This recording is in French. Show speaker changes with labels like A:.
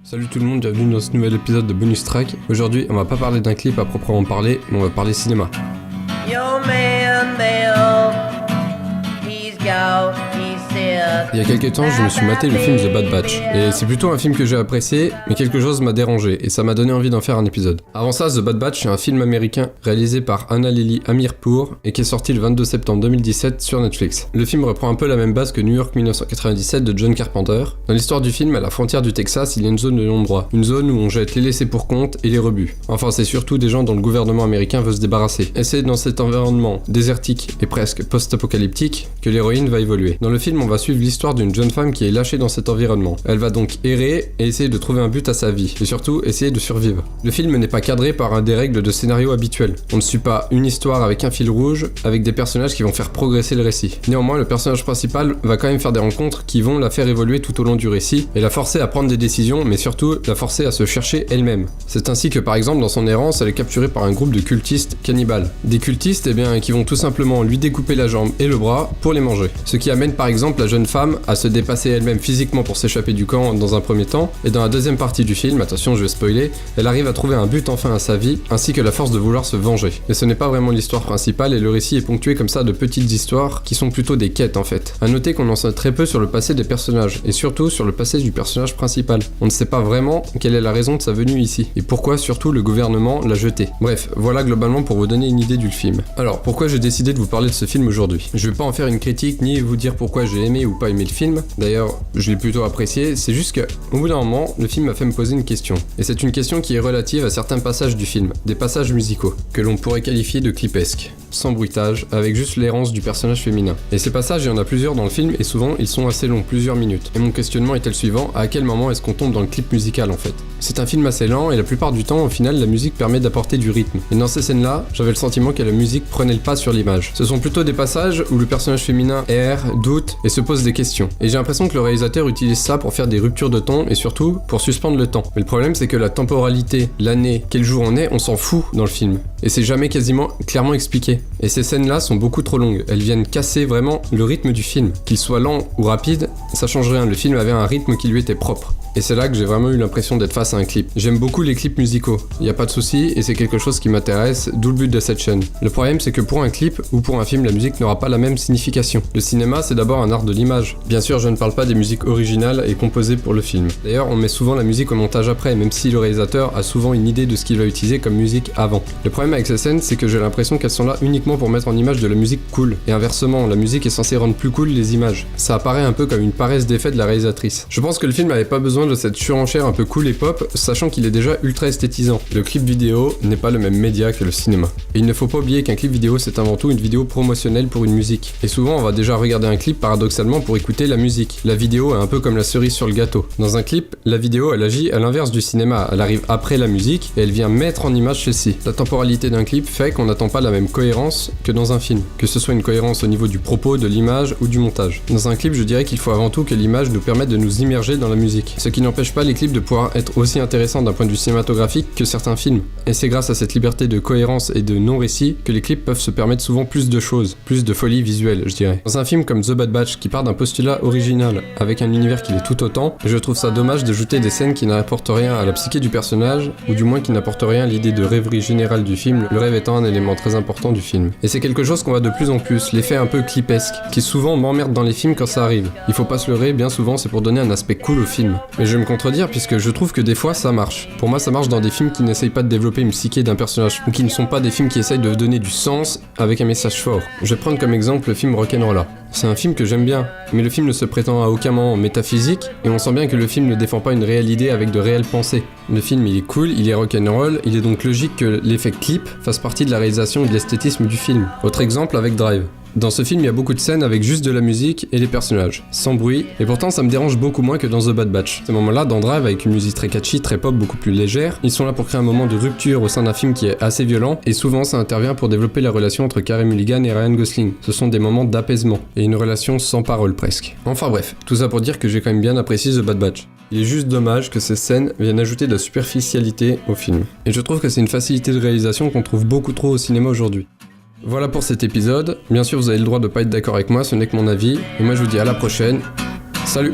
A: Salut tout le monde, bienvenue dans ce nouvel épisode de Bonus Track. Aujourd'hui, on va pas parler d'un clip à proprement parler, mais on va parler cinéma. Il y a quelques temps, je me suis maté le film The Bad Batch, et c'est plutôt un film que j'ai apprécié, mais quelque chose m'a dérangé, et ça m'a donné envie d'en faire un épisode. Avant ça, The Bad Batch, c'est un film américain réalisé par Annalili Amirpour, et qui est sorti le 22 septembre 2017 sur Netflix. Le film reprend un peu la même base que New York 1997 de John Carpenter. Dans l'histoire du film, à la frontière du Texas, il y a une zone de non-droit, une zone où on jette les laissés pour compte et les rebuts. Enfin, c'est surtout des gens dont le gouvernement américain veut se débarrasser. Et c'est dans cet environnement désertique et presque post-apocalyptique que l'héroïne va évoluer. Dans le film, on va suivre l'histoire d'une jeune femme qui est lâchée dans cet environnement. Elle va donc errer et essayer de trouver un but à sa vie, et surtout essayer de survivre. Le film n'est pas cadré par un des règles de scénario habituelles. On ne suit pas une histoire avec un fil rouge, avec des personnages qui vont faire progresser le récit. Néanmoins, le personnage principal va quand même faire des rencontres qui vont la faire évoluer tout au long du récit, et la forcer à prendre des décisions, mais surtout la forcer à se chercher elle-même. C'est ainsi que par exemple dans son errance, elle est capturée par un groupe de cultistes cannibales. Des cultistes qui vont tout simplement lui découper la jambe et le bras pour les manger. Ce qui amène par exemple la jeune femme à se dépasser elle-même physiquement pour s'échapper du camp dans un premier temps, et dans la deuxième partie du film, attention je vais spoiler, elle arrive à trouver un but enfin à sa vie, ainsi que la force de vouloir se venger. Mais ce n'est pas vraiment l'histoire principale, et le récit est ponctué comme ça de petites histoires qui sont plutôt des quêtes en fait. A noter qu'on en sait très peu sur le passé des personnages, et surtout sur le passé du personnage principal. On ne sait pas vraiment quelle est la raison de sa venue ici, et pourquoi surtout le gouvernement l'a jeté. Bref, voilà globalement pour vous donner une idée du film. Alors, pourquoi j'ai décidé de vous parler de ce film aujourd'hui ? Je vais pas en faire une critique, ni vous dire pourquoi j'ai aimé ou pas aimé le film, d'ailleurs je l'ai plutôt apprécié, c'est juste qu'au bout d'un moment, le film m'a fait me poser une question. Et c'est une question qui est relative à certains passages du film, des passages musicaux, que l'on pourrait qualifier de clipesques, sans bruitage, avec juste l'errance du personnage féminin. Et ces passages, il y en a plusieurs dans le film, et souvent ils sont assez longs, plusieurs minutes. Et mon questionnement était le suivant, à quel moment est-ce qu'on tombe dans le clip musical en fait ? C'est un film assez lent, et la plupart du temps, au final, la musique permet d'apporter du rythme. Et dans ces scènes-là, j'avais le sentiment que la musique prenait le pas sur l'image. Ce sont plutôt des passages où le personnage féminin erre, doute, et se pose des questions. Et j'ai l'impression que le réalisateur utilise ça pour faire des ruptures de ton, et surtout, pour suspendre le temps. Mais le problème, c'est que la temporalité, l'année, quel jour on est, on s'en fout dans le film. Et c'est jamais quasiment clairement expliqué. Et ces scènes-là sont beaucoup trop longues. Elles viennent casser vraiment le rythme du film. Qu'il soit lent ou rapide, ça change rien. Le film avait un rythme qui lui était propre. Et c'est là que j'ai vraiment eu l'impression d'être face à un clip. J'aime beaucoup les clips musicaux, y a pas de souci, et c'est quelque chose qui m'intéresse, d'où le but de cette chaîne. Le problème c'est que pour un clip ou pour un film, la musique n'aura pas la même signification. Le cinéma c'est d'abord un art de l'image. Bien sûr je ne parle pas des musiques originales et composées pour le film. D'ailleurs on met souvent la musique au montage après, même si le réalisateur a souvent une idée de ce qu'il va utiliser comme musique avant. Le problème avec ces scènes c'est que j'ai l'impression qu'elles sont là uniquement pour mettre en image de la musique cool. Et inversement, la musique est censée rendre plus cool les images. Ça apparaît un peu comme une paresse d'effet de la réalisatrice. Je pense que le film n'avait pas besoin de cette surenchère un peu cool et pop, sachant qu'il est déjà ultra esthétisant. Le clip vidéo n'est pas le même média que le cinéma. Et il ne faut pas oublier qu'un clip vidéo c'est avant tout une vidéo promotionnelle pour une musique. Et souvent on va déjà regarder un clip paradoxalement pour écouter la musique. La vidéo est un peu comme la cerise sur le gâteau. Dans un clip, la vidéo elle agit à l'inverse du cinéma, elle arrive après la musique et elle vient mettre en image celle-ci. La temporalité d'un clip fait qu'on n'attend pas la même cohérence que dans un film. Que ce soit une cohérence au niveau du propos, de l'image ou du montage. Dans un clip je dirais qu'il faut avant tout que l'image nous permette de nous immerger dans la musique. Ce qui n'empêche pas les clips de pouvoir être aussi intéressants d'un point de vue cinématographique que certains films. Et c'est grâce à cette liberté de cohérence et de non-récit que les clips peuvent se permettre souvent plus de choses, plus de folie visuelle, je dirais. Dans un film comme The Bad Batch qui part d'un postulat original avec un univers qui l'est tout autant, je trouve ça dommage d'ajouter des scènes qui n'apportent rien à la psyché du personnage, ou du moins qui n'apportent rien à l'idée de rêverie générale du film, le rêve étant un élément très important du film. Et c'est quelque chose qu'on voit de plus en plus, l'effet un peu clipesque, qui souvent m'emmerde dans les films quand ça arrive. Il faut pas se leurrer, bien souvent c'est pour donner un aspect cool au film. Mais je vais me contredire puisque je trouve que des fois ça marche. Pour moi ça marche dans des films qui n'essayent pas de développer une psyché d'un personnage, ou qui ne sont pas des films qui essayent de donner du sens avec un message fort. Je vais prendre comme exemple le film Rock'n'Rolla. C'est un film que j'aime bien, mais le film ne se prétend à aucun moment métaphysique, et on sent bien que le film ne défend pas une réelle idée avec de réelles pensées. Le film il est cool, il est rock'n'roll, il est donc logique que l'effet clip fasse partie de la réalisation et de l'esthétisme du film. Autre exemple avec Drive. Dans ce film, il y a beaucoup de scènes avec juste de la musique et les personnages, sans bruit, et pourtant ça me dérange beaucoup moins que dans The Bad Batch. Ces moments-là, dans Drive, avec une musique très catchy, très pop, beaucoup plus légère, ils sont là pour créer un moment de rupture au sein d'un film qui est assez violent, et souvent ça intervient pour développer la relation entre Carey Mulligan et Ryan Gosling. Ce sont des moments d'apaisement, et une relation sans parole presque. Enfin bref, tout ça pour dire que j'ai quand même bien apprécié The Bad Batch. Il est juste dommage que ces scènes viennent ajouter de la superficialité au film. Et je trouve que c'est une facilité de réalisation qu'on trouve beaucoup trop au cinéma aujourd'hui. Voilà pour cet épisode. Bien sûr, vous avez le droit de pas être d'accord avec moi, ce n'est que mon avis. Et moi, je vous dis à la prochaine. Salut!